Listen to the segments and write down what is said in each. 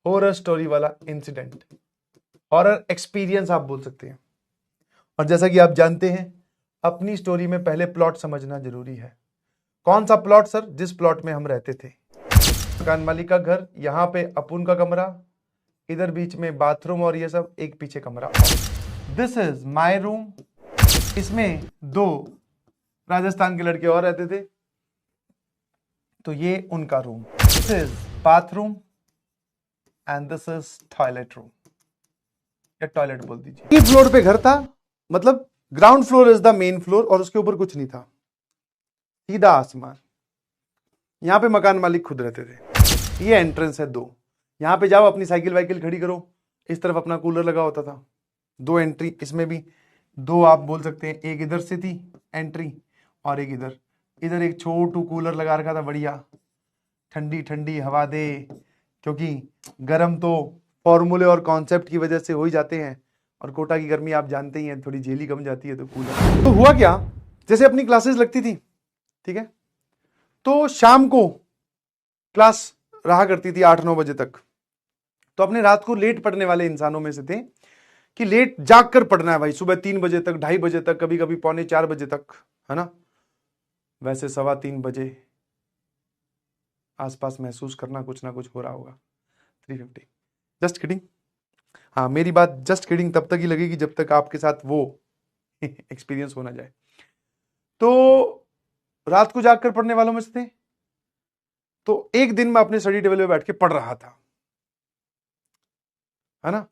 Horror story वाला incident, horror experience आप बोल सकते हैं। और जैसा कि आप जानते हैं, अपनी स्टोरी में पहले प्लॉट समझना जरूरी है। कौन सा प्लॉट सर? जिस प्लॉट में हम रहते थे। मकान मालिक का घर, यहाँ पे अपुन का कमरा, इधर बीच में बाथरूम और ये सब, एक पीछे कमरा। This is my room. इसमें 2 राजस्थान के लड़के और रहते थे, तो ये उनका room. This is bathroom and this is toilet room, या टॉयलेट बोल दीजिए। फ्लोर पे घर था, मतलब ground floor is the main floor, और उसके ऊपर कुछ नहीं था, सीधा आसमान। यहां पे मकान मालिक खुद रहते थे। ये एंट्रेंस है 2, यहां पे जाओ, अपनी साइकिल वाइकिल खड़ी करो, इस तरफ अपना कूलर लगा होता था। 2 एंट्री, इसमें भी 2 आप बोल सकते हैं, एक इधर से थी एंट्री और एक इधर। इधर एक छोटू कूलर लगा रखा था, बढ़िया ठंडी ठंडी हवा दे, क्योंकि गर्म तो फॉर्मूले और कॉन्सेप्ट की वजह से हो ही जाते हैं, और कोटा की गर्मी आप जानते ही हैं, थोड़ी झेली कम जाती है, तो कूलर। तो हुआ क्या, जैसे अपनी क्लासेस लगती थी, ठीक है, तो शाम को क्लास रहा करती थी 8-9 बजे तक। तो अपने रात को लेट पढ़ने वाले इंसानों में से थे कि लेट जाग कर पढ़ना है भाई, सुबह 3 बजे तक, 2:30 बजे तक, कभी कभी 3:45 बजे तक, है ना। वैसे 3:15 बजे आसपास महसूस करना कुछ ना कुछ हो रहा होगा। 350, जस्ट किडिंग। हाँ, मेरी बात जस्ट किडिंग तब तक ही लगेगी जब तक आपके साथ वो एक्सपीरियंस हो ना जाए। तो रात को जाग कर पढ़ने वालों में से थे। तो एक दिन मैं अपने स्टडी टेबल पे बैठ के पढ़ रहा था, है ना।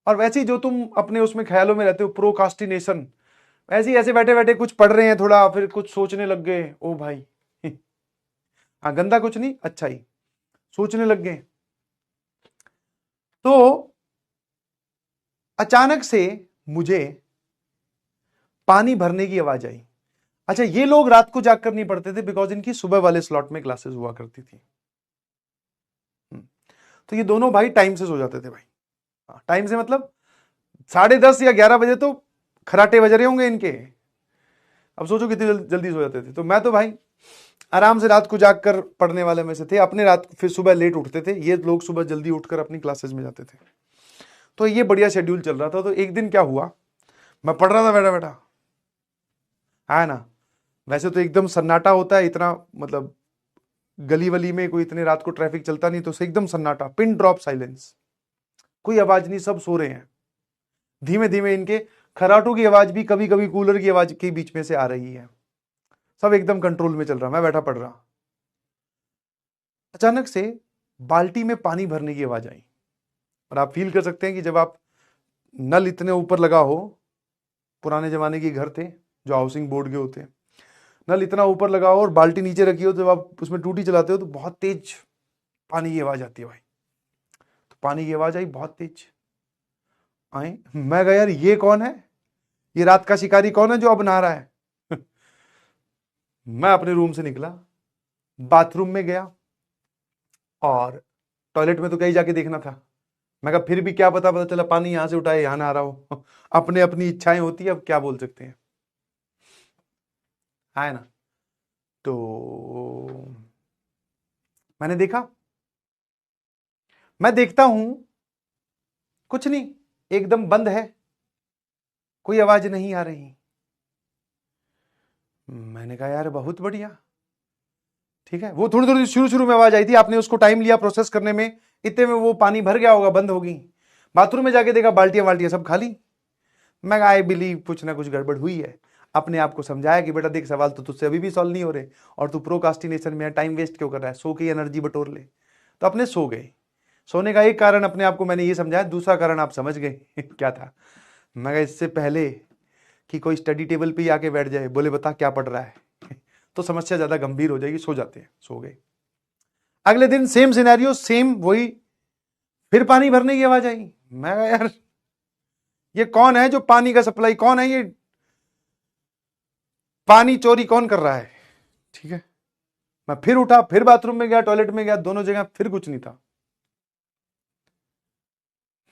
और वैसे ही जो तुम अपने उसमें ख्यालों में रहते हो, प्रोकास्टिनेशन, ऐसे ही ऐसे बैठे बैठे कुछ पढ़ रहे हैं थोड़ा, फिर कुछ सोचने लग गए, ओ भाई हाँ, गंदा कुछ नहीं, अच्छा ही सोचने लग गए। तो अचानक से मुझे पानी भरने की आवाज आई। अच्छा, ये लोग रात को जागकर नहीं पढ़ते थे, बिकॉज इनकी सुबह वाले स्लॉट में क्लासेस हुआ करती थी। तो ये दोनों भाई टाइम से सो जाते थे भाई। टाइम से मतलब 10:30 या 11 बजे तो खराटे बज रहे होंगे इनके। अब सोचो कितनी जल्दी सो जाते थे। तो मैं तो भाई आराम से रात को जागकर पढ़ने वाले में से थे। अपने रात फिर सुबह लेट उठते थे, ये लोग सुबह जल्दी उठकर अपनी क्लासेस में जाते थे। तो ये बढ़िया शेड्यूल चल रहा था। तो एक दिन क्या हुआ, मैं पढ़ रहा था बैठा बैठा, है ना। वैसे तो एकदम सन्नाटा होता है, इतना मतलब गली वली में कोई इतने रात को ट्रैफिक चलता नहीं, तो एकदम सन्नाटा, पिन ड्रॉप साइलेंस, कोई आवाज नहीं, सब सो रहे हैं। धीमे धीमे इनके खराटों की आवाज भी कभी कभी कूलर की आवाज के बीच में से आ रही है। सब एकदम कंट्रोल में चल रहा, मैं बैठा पढ़ रहा। अचानक से बाल्टी में पानी भरने की आवाज आई। और आप फील कर सकते हैं कि जब आप नल इतने ऊपर लगा हो, पुराने जमाने के घर थे जो हाउसिंग बोर्ड के होते हैं, नल इतना ऊपर लगा हो और बाल्टी नीचे रखी हो, जब आप उसमें टूटी चलाते हो तो बहुत तेज पानी की आवाज आती है भाई। तो पानी की आवाज आई बहुत तेज। आए, मैं गया यार ये कौन है, ये रात का शिकारी कौन है जो अब नहा रहा है। मैं अपने रूम से निकला, बाथरूम में गया, और टॉयलेट में तो कहीं जाके देखना था। मैं कहा फिर भी क्या पता चला पानी यहां से उठाए यहां ना आ रहा हो। अपने अपनी इच्छाएं होती है, अब क्या बोल सकते हैं, है ना। तो मैंने देखा, मैं देखता हूं कुछ नहीं, एकदम बंद है, कोई आवाज नहीं आ रही। मैंने कहा यार बहुत बढ़िया, ठीक है। वो थोड़ी थोड़ी शुरू शुरू में आवाज आई थी, आपने उसको टाइम लिया प्रोसेस करने में, इतने में वो पानी भर गया होगा, बंद होगी। बाथरूम में जाके देखा बाल्टियां वाल्टियां सब खाली। मैं आई बिलीव कुछ ना कुछ गड़बड़ हुई है। अपने आप को समझाया कि बेटा देख, सवाल तो तुझसे अभी भी सॉल्व नहीं हो रहे, और तू प्रोकास्टिनेशन में टाइम वेस्ट क्यों कर रहा है, सो के एनर्जी बटोर ले। तो अपने सो गए। सोने का एक कारण अपने आप को मैंने ये समझाया, दूसरा कारण आप समझ गए क्या था। मैं कहा इससे पहले कि कोई स्टडी टेबल पे ही आके बैठ जाए, बोले बता क्या पढ़ रहा है, तो समस्या ज्यादा गंभीर हो जाएगी। सो जाते हैं, सो गए। अगले दिन सेम सिनेरियो, सेम वही, फिर पानी भरने की आवाज आई। मैं कहा यार ये कौन है जो पानी का सप्लाई, कौन है ये, पानी चोरी कौन कर रहा है, ठीक है। मैं फिर उठा, फिर बाथरूम में गया, टॉयलेट में गया, दोनों जगह फिर कुछ नहीं था।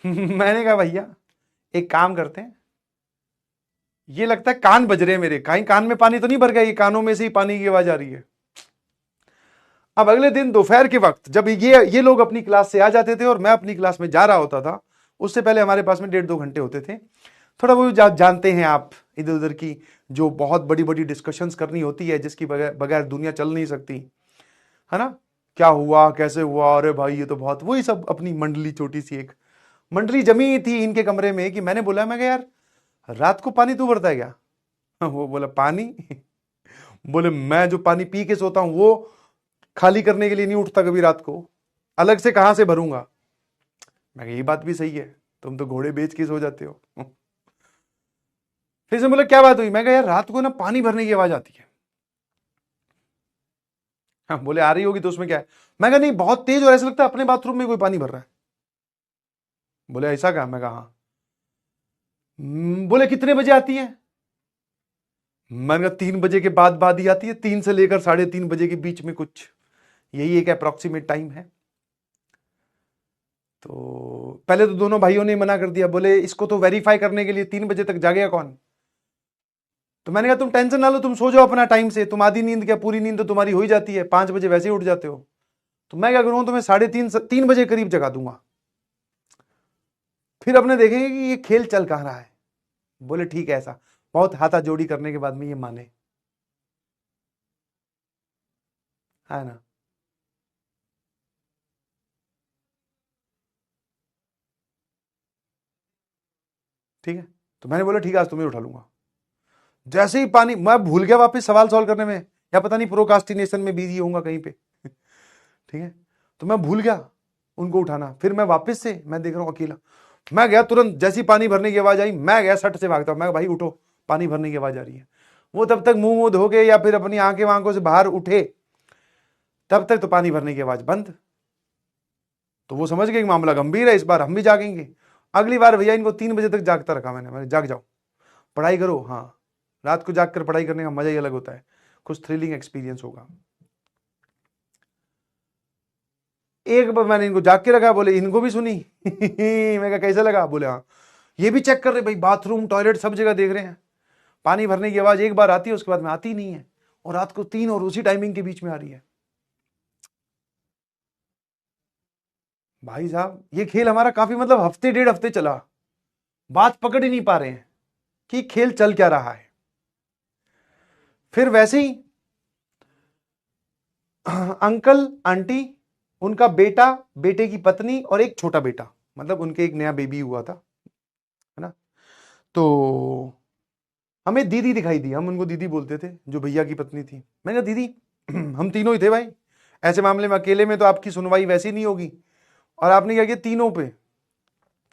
मैंने कहा भैया एक काम करते हैं, ये लगता है कान बज रहे हैं मेरे, कहीं कान में पानी तो नहीं भर गया, ये कानों में से ही पानी की आवाज आ रही है। अब अगले दिन दोपहर के वक्त जब ये लोग अपनी क्लास से आ जाते थे और मैं अपनी क्लास में जा रहा होता था, उससे पहले हमारे पास में 1.5-2 घंटे होते थे। थोड़ा वो जानते हैं आप, इधर उधर की जो बहुत बड़ी बड़ी डिस्कशंस करनी होती है, जिसकी बगैर दुनिया चल नहीं सकती, है ना। क्या हुआ, कैसे हुआ, अरे भाई ये तो बहुत, वही सब अपनी मंडली, छोटी सी एक मंडली जमी थी इनके कमरे में कि मैंने बोला, मैं यार रात को पानी तू भरता है क्या? वो बोला पानी बोले मैं जो पानी पी के सोता हूं वो खाली करने के लिए नहीं उठता कभी रात को, अलग से कहां से भरूंगा? मैं ये बात भी सही है, तुम तो घोड़े बेच के सो जाते हो। फिर से बोला क्या बात हुई? मैं कहा यार रात को ना पानी भरने की आवाज आती है। हाँ, बोले आ रही होगी तो उसमें क्या है? मैं कहा नहीं बहुत तेज और ऐसा लगता है अपने बाथरूम में कोई पानी भर रहा है। बोले ऐसा कहा? मैं कहा हाँ। बोले कितने बजे आती है? मैंने कहा 3 बजे के बाद ही आती है, 3 से लेकर 3:30 बजे के बीच में कुछ, यही एक अप्रोक्सीमेट टाइम है। तो पहले तो दोनों भाइयों ने मना कर दिया, बोले इसको तो वेरीफाई करने के लिए 3 बजे तक जागेगा कौन? तो मैंने कहा तुम टेंशन ना लो, तुम सो जाओ अपना टाइम से, तुम आधी नींद क्या पूरी नींद तो तुम्हारी हो ही जाती है, 5 बजे वैसे ही उठ जाते हो। तो मैं क्या करूँ, तुम्हें 3:30 बजे करीब जगा दूंगा, फिर अपने देखेंगे कि ये खेल चल कहाँ रहा है। बोले ठीक है। ऐसा बहुत हाथा जोड़ी करने के बाद में ये माने, है ना। ठीक है, तो मैंने बोला ठीक है आज तुम्हें उठा लूंगा। जैसे ही पानी, मैं भूल गया वापस सवाल सॉल्व करने में, या पता नहीं प्रोकास्टिनेशन में बिजी होऊंगा कहीं पे। ठीक है, तो मैं भूल गया उनको उठाना। फिर मैं वापस से, मैं देख रहा हूँ अकेला, मैं गया तुरंत, जैसी पानी भरने की आवाज आई मैं गया सट से भागता हूं, मैं भाई उठो पानी भरने की आवाज आ रही है। वो तब तक मुंह मुंह धो के या फिर अपनी आंखें वांखों से बाहर उठे, तब तक तो पानी भरने की आवाज बंद। तो वो समझ गए कि मामला गंभीर है, इस बार हम भी जागेंगे। अगली बार भैया इनको 3 बजे तक जागता रखा मैंने जाग जाओ, पढ़ाई करो। हाँ, रात को जाग कर पढ़ाई करने का मजा ही अलग होता है, कुछ थ्रिलिंग एक्सपीरियंस होगा। एक बार मैंने इनको जाग के रखा, बोले इनको भी सुनी। मैं कहा कैसा लगा? बोले हाँ। ये भी चेक कर रहे भाई, बाथरूम टॉयलेट सब जगह देख रहे हैं। पानी भरने की आवाज एक बार आती है, उसके बाद में आती नहीं है, और रात को 3 और उसी टाइमिंग के बीच में आ रही है। भाई साहब ये खेल हमारा काफी, मतलब हफ्ते 1.5 हफ्ते चला, बात पकड़ ही नहीं पा रहे हैं कि खेल चल क्या रहा है। फिर वैसे ही अंकल आंटी, उनका बेटा, बेटे की पत्नी और एक छोटा बेटा, मतलब उनके एक नया बेबी हुआ था, है ना। तो हमें दीदी दिखाई दी, हम उनको दीदी बोलते थे, जो भैया की पत्नी थी। मैंने कहा दीदी हम तीनों ही थे भाई, ऐसे मामले में अकेले में तो आपकी सुनवाई वैसी नहीं होगी, और आपने क्या किया, तीनों पे,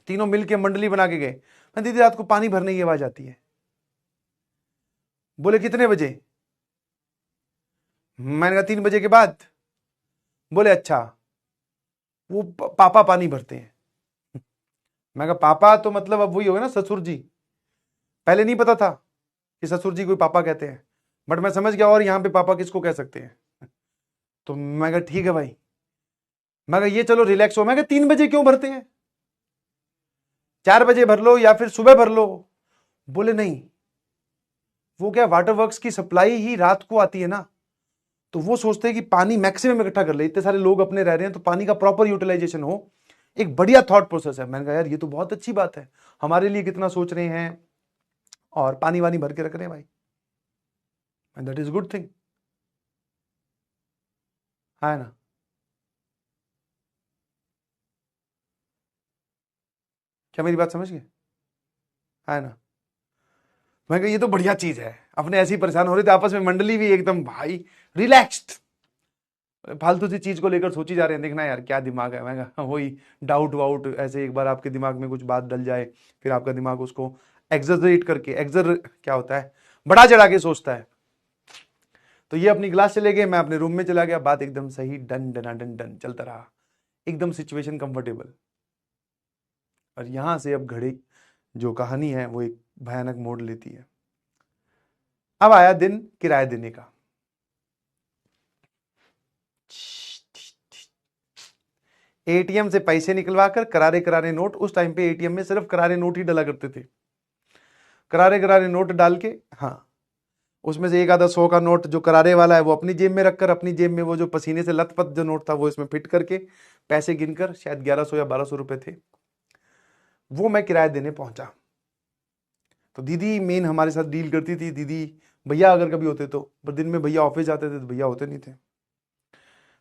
तीनों मिलके मंडली बना के गए। मैं दीदी रात को पानी भरने की आवाज आती है। बोले कितने बजे? मैंने कहा 3 बजे के बाद। बोले अच्छा, वो पापा पानी भरते हैं। मैं कहा पापा तो मतलब अब वही होगा ना, ससुर जी। पहले नहीं पता था कि ससुर जी कोई पापा कहते हैं, बट मैं समझ गया, और यहां पे पापा किसको कह सकते हैं। तो मैं कहा ठीक है भाई। मैं कहा ये चलो रिलैक्स हो। मैं कहा 3 बजे क्यों भरते हैं, 4 बजे भर लो या फिर सुबह भर लो। बोले नहीं, वो क्या वाटर वर्क्स की सप्लाई ही रात को आती है ना, तो वो सोचते हैं कि पानी मैक्सिमम इकट्ठा कर ले, इतने सारे लोग अपने रह रहे हैं तो पानी का प्रॉपर यूटिलाइजेशन हो। एक बढ़िया थॉट प्रोसेस है। मैंने कहा यार ये तो बहुत अच्छी बात है, हमारे लिए कितना सोच रहे हैं और पानी वानी भर के रख रहे हैं भाई, and that is good thing, है ना। क्या मेरी बात समझ गए, है ना। मैं कहा ये तो बढ़िया चीज है, अपने ऐसे ही परेशान हो रहे थे आपस में, मंडली भी एकदम भाई रिलैक्स्ड, फालतू सी चीज को लेकर सोची जा रहे हैं। देखना यार क्या दिमाग है। मैं कहा वही डाउट वाउट, ऐसे एक बार आपके दिमाग में कुछ बात डल जाए, फिर आपका दिमाग उसको एग्जरेट करके, क्या होता है, बढ़ा चढ़ा के सोचता है। तो ये अपनी क्लास चले गए, मैं अपने रूम में चला गया, बात एकदम सही, डन डना डन डन चलता रहा, एकदम सिचुएशन कंफर्टेबल। और यहां से अब घड़ी जो कहानी है वो एक भयानक मोड़ लेती है। अब आया दिन किराया देने का। एटीएम से पैसे निकलवा कर करारे करारे नोट, उस टाइम पे एटीएम में सिर्फ करारे नोट ही डला करते थे, करारे करारे नोट डाल के, हाँ, उसमें से एक आधा 100 का नोट जो करारे वाला है वो अपनी जेब में रखकर, अपनी जेब में वो जो पसीने से लथपथ जो नोट था वो इसमें फिट करके, पैसे गिनकर, शायद 1100 या 1200 रुपए थे, वो मैं किराया देने पहुंचा। तो दीदी मेन हमारे साथ डील करती थी। दीदी भैया अगर कभी होते तो, पर दिन में भैया ऑफिस जाते थे तो भैया होते नहीं थे।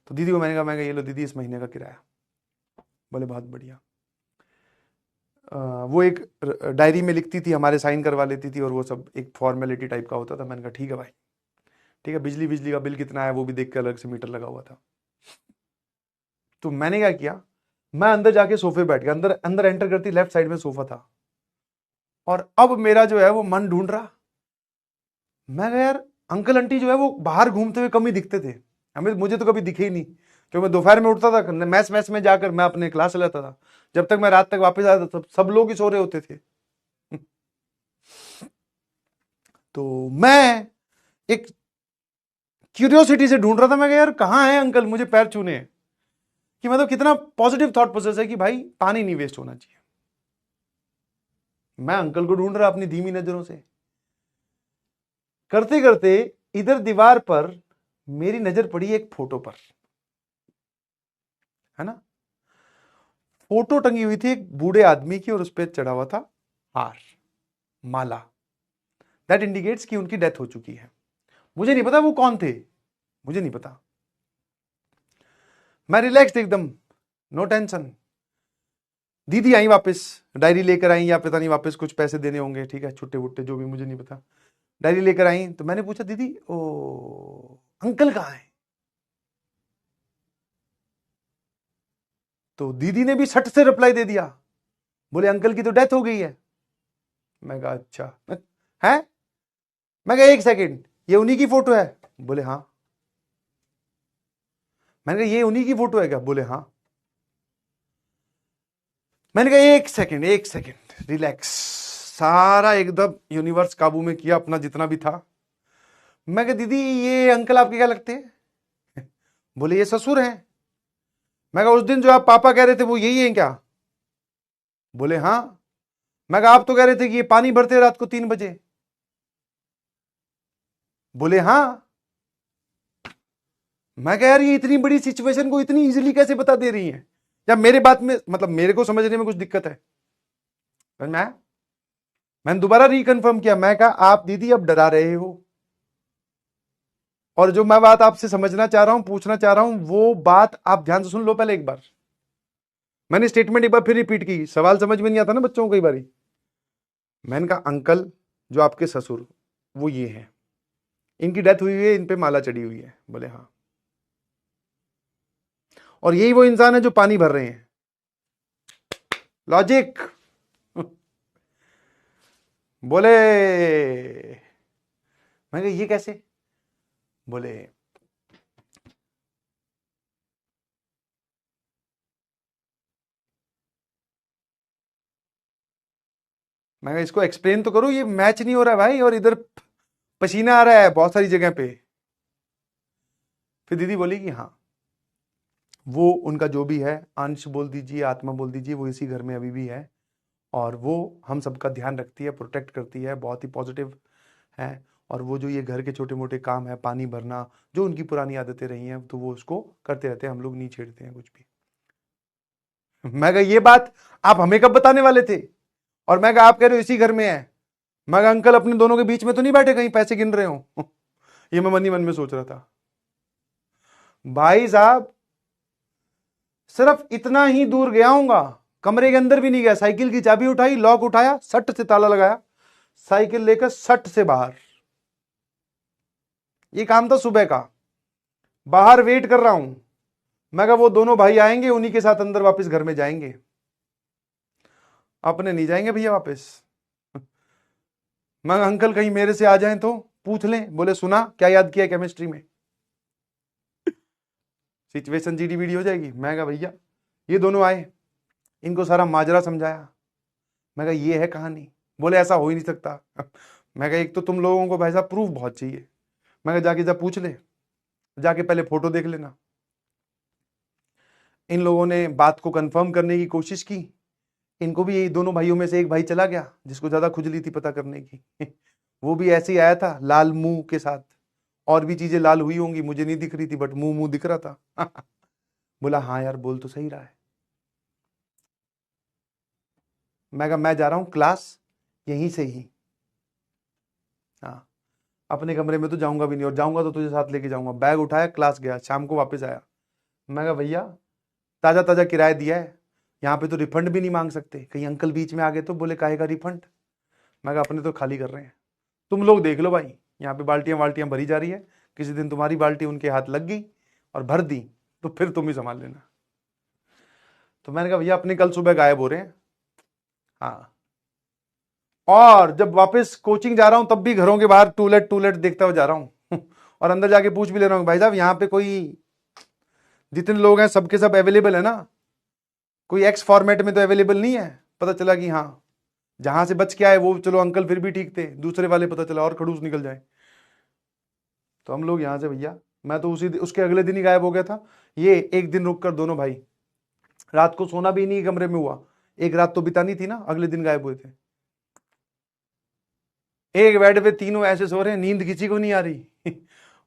तो दीदी को मैंने कहा, ये लो दीदी इस महीने का किराया। बोले बहुत बढ़िया। वो एक डायरी में लिखती थी, हमारे साइन करवा लेती थी, और वो सब एक फॉर्मेलिटी टाइप का होता था। मैंने कहा ठीक है भाई, ठीक है। बिजली का बिल कितना है वो भी देख के अलग से मीटर लगा हुआ था। तो मैंने क्या किया, मैं अंदर जाके सोफे बैठ गया। अंदर अंदर एंटर करती लेफ्ट साइड में सोफा था, और अब मेरा जो है वो मन ढूंढ रहा। मैं कहा यार अंकल आंटी जो है वो बाहर घूमते हुए कम ही दिखते थे, मुझे तो कभी दिखे ही नहीं, क्योंकि मैं दोपहर में उठता था, मैस मैस में जाकर मैं अपने क्लास लेता था। जब तक मैं रात तक वापस आता था सब लोग ही सो रहे होते थे। तो मैं एक क्यूरियोसिटी से ढूंढ रहा था। मैं कहा यार कहाँ है अंकल, मुझे पैर छूने हैं। कि मतलब कितना पॉजिटिव थॉट प्रोसेस है कि भाई पानी नहीं वेस्ट होना चाहिए। मैं अंकल को ढूंढ रहा अपनी धीमी नजरों से। करते करते इधर दीवार पर मेरी नजर पड़ी एक फोटो पर, है ना। फोटो टंगी हुई थी एक बूढ़े आदमी की, और उस पर चढ़ा हुआ था हार, माला। दैट इंडिकेट्स कि उनकी डेथ हो चुकी है। मुझे नहीं पता वो कौन थे, मुझे नहीं पता। मैं रिलैक्स्ड एकदम, नो टेंशन। दीदी आई वापस, डायरी लेकर आई, या पता नहीं वापस कुछ पैसे देने होंगे, ठीक है, छुट्टे वुट्टे जो भी, मुझे नहीं पता। डायरी लेकर आई तो मैंने पूछा दीदी ओ अंकल कहाँ है। तो दीदी ने भी सट से रिप्लाई दे दिया, बोले अंकल की तो डेथ हो गई है। मैं कहा अच्छा है। मैं कहा एक सेकंड, ये उन्हीं की फोटो है? बोले हाँ। मैंने कहा ये उन्हीं की फोटो है क्या? बोले हाँ। मैंने कहा एक सेकंड रिलैक्स। सारा एकदम यूनिवर्स काबू में किया अपना जितना भी था। मैं कहा दीदी ये अंकल आपके क्या लगते हैं? बोले ये ससुर हैं। मैं कहा उस दिन जो आप पापा कह रहे थे वो यही है क्या? बोले हाँ। मैं कहा आप तो कह रहे थे कि ये पानी भरते रात को 3 बजे। बोले हाँ। मैं कह यार ये इतनी बड़ी सिचुएशन को इतनी इजीली कैसे बता दे रही है, या मेरे बात में मतलब मेरे को समझने में कुछ दिक्कत है? मैंने दोबारा रिकन्फर्म किया। मैं कहा आप दीदी अब डरा रहे हो, और जो मैं बात आपसे समझना चाह रहा हूं, पूछना चाह रहा हूं, वो बात आप ध्यान से सुन लो पहले एक बार। मैंने स्टेटमेंट एक बार फिर रिपीट की, सवाल समझ में नहीं आता ना बच्चों को कई बारी। मैंने कहा अंकल जो आपके ससुर वो ये हैं, इनकी डेथ हुई है, इन पे माला चढ़ी हुई है। बोले हाँ। और यही वो इंसान है जो पानी भर रहे हैं। लॉजिक। बोले मैं कहा ये कैसे? बोले मैं इसको एक्सप्लेन तो करूं, ये मैच नहीं हो रहा है भाई, और इधर पसीना आ रहा है बहुत सारी जगह पे। फिर दीदी बोली कि हाँ वो उनका जो भी है, अंश बोल दीजिए, आत्मा बोल दीजिए, वो इसी घर में अभी भी है, और वो हम सबका ध्यान रखती है, प्रोटेक्ट करती है, बहुत ही पॉजिटिव है। और वो जो ये घर के छोटे मोटे काम है, पानी भरना, जो उनकी पुरानी आदतें रही हैं, तो वो उसको करते रहते हैं, हम लोग नहीं छेड़ते हैं कुछ भी। मैं कहा ये बात आप हमें कब बताने वाले थे? और मैं कहा आप कह रहे हो इसी घर में है। मैं कहा अंकल अपने दोनों के बीच में तो नहीं बैठे कहीं पैसे गिन रहे हो? ये मैं मन ही मन में सोच रहा था। भाई साहब सिर्फ इतना ही दूर गया हूंगा, कमरे के अंदर भी नहीं गया, साइकिल की चाबी उठाई, लॉक उठाया, सट से ताला लगाया, साइकिल लेकर सट से बाहर। ये काम था सुबह का। बाहर वेट कर रहा हूं। मैं कहा वो दोनों भाई आएंगे, उन्हीं के साथ अंदर वापस घर में जाएंगे, अपने नहीं जाएंगे भैया वापस। मैं अंकल कहीं मेरे से आ जाएं तो पूछ लें। बोले सुना क्या याद किया केमिस्ट्री में? सिचुएशन जीडी वीडी हो जाएगी। मैं कहा भैया ये दोनों आए, इनको सारा माजरा समझाया। मैं कहा ये है कहानी। बोले ऐसा हो ही नहीं सकता। मैं कहा एक तो तुम लोगों को भाई साहब प्रूफ बहुत चाहिए। मैं कहा जाके जब पूछ ले, जाके पहले फोटो देख लेना। इन लोगों ने बात को कंफर्म करने की कोशिश की। इनको भी यही दोनों भाइयों में से एक भाई चला गया जिसको ज्यादा खुजली थी पता करने की। वो भी ऐसे ही आया था लाल मुंह के साथ, और भी चीजें लाल हुई होंगी, मुझे नहीं दिख रही थी, बट मुंह मुंह दिख रहा था। बोला हाँ यार बोल तो सही रहा है। मैं कहा मैं जा रहा हूं क्लास यहीं से ही, हाँ अपने कमरे में तो जाऊंगा भी नहीं, और जाऊंगा तो तुझे साथ लेके जाऊंगा। बैग उठाया, क्लास गया, शाम को वापस आया। मैं कहा भैया ताजा ताजा किराया दिया है, यहाँ पे तो रिफंड भी नहीं मांग सकते, कहीं अंकल बीच में आ गए तो बोले काहे का रिफंड। मैं कहा अपने तो खाली कर रहे हैं, तुम लोग देख लो भाई, यहाँ पे बाल्टियां बाल्टियां भरी जा रही है, किसी दिन तुम्हारी बाल्टी उनके हाथ लग गई और भर दी तो फिर तुम ही संभाल लेना। तो मैंने कहा भैया अपने कल सुबह गायब हो रहे हैं। हाँ, और जब वापस कोचिंग जा रहा हूं तब भी घरों के बाहर टूलेट टूलेट देखता हुआ जा रहा हूं। और अंदर जाके पूछ भी ले रहा हूं भाई साहब यहाँ पे कोई, जितने लोग हैं सबके सब अवेलेबल है ना, कोई एक्स फॉर्मेट में तो अवेलेबल नहीं है। पता चला कि हाँ, जहां से बच के आए वो चलो अंकल फिर भी ठीक थे, दूसरे वाले पता चला और खड़ूस निकल जाए। तो हम लोग यहां से भैया, मैं तो उसके अगले दिन ही गायब हो गया था। ये एक दिन रुक कर दोनों भाई, रात को सोना भी नहीं कमरे में हुआ, एक रात तो बितानी थी ना, अगले दिन गायब हुए थे। एक बेड पे तीनों ऐसे सो रहे हैं, नींद किसी को नहीं आ रही।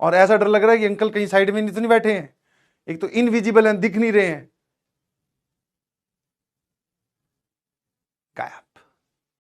और ऐसा डर लग रहा है कि अंकल कहीं साइड में तो नहीं बैठे हैं, एक तो इनविजिबल हैं, दिख नहीं रहे हैं, गायब।